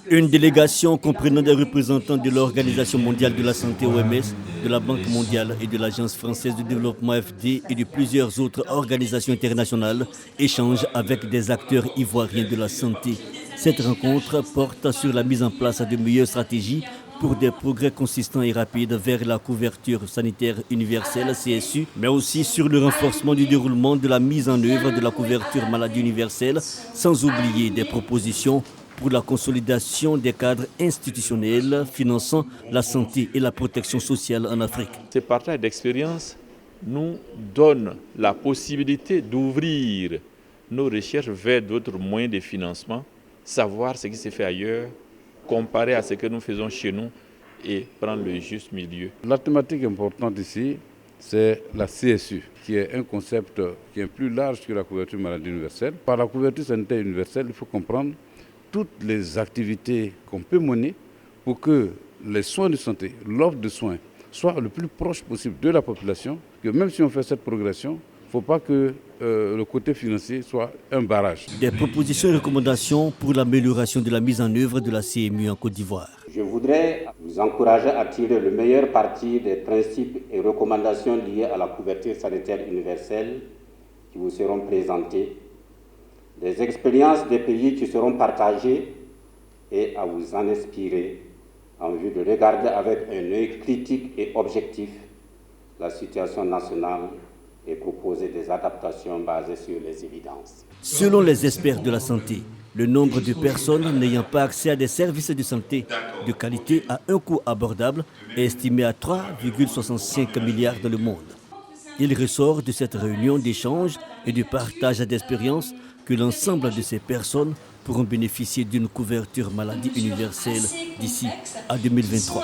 Une délégation comprenant des représentants de l'Organisation mondiale de la santé OMS, de la Banque mondiale et de l'Agence française de développement AFD et de plusieurs autres organisations internationales échange avec des acteurs ivoiriens de la santé. Cette rencontre porte sur la mise en place de meilleures stratégies pour des progrès consistants et rapides vers la couverture sanitaire universelle CSU, mais aussi sur le renforcement du déroulement de la mise en œuvre de la couverture maladie universelle, sans oublier des propositions pour la consolidation des cadres institutionnels finançant la santé et la protection sociale en Afrique. Ces partages d'expérience nous donnent la possibilité d'ouvrir nos recherches vers d'autres moyens de financement, savoir ce qui se fait ailleurs, comparer à ce que nous faisons chez nous et prendre le juste milieu. La thématique importante ici, c'est la CSU, qui est un concept qui est plus large que la couverture maladie universelle. Par la couverture sanitaire universelle, il faut comprendre toutes les activités qu'on peut mener pour que les soins de santé, l'offre de soins, soient le plus proche possible de la population, que même si on fait cette progression, il ne faut pas que le côté financier soit un barrage. Des propositions et recommandations pour l'amélioration de la mise en œuvre de la CMU en Côte d'Ivoire. Je voudrais vous encourager à tirer le meilleur parti des principes et recommandations liés à la couverture sanitaire universelle qui vous seront présentés, des expériences des pays qui seront partagées et à vous en inspirer en vue de regarder avec un œil critique et objectif la situation nationale et proposer des adaptations basées sur les évidences. Selon les experts de la santé, le nombre de personnes n'ayant pas accès à des services de santé de qualité à un coût abordable est estimé à 3,65 milliards dans le monde. Il ressort de cette réunion d'échange et de partage d'expériences que l'ensemble de ces personnes pourront bénéficier d'une couverture maladie universelle d'ici à 2023.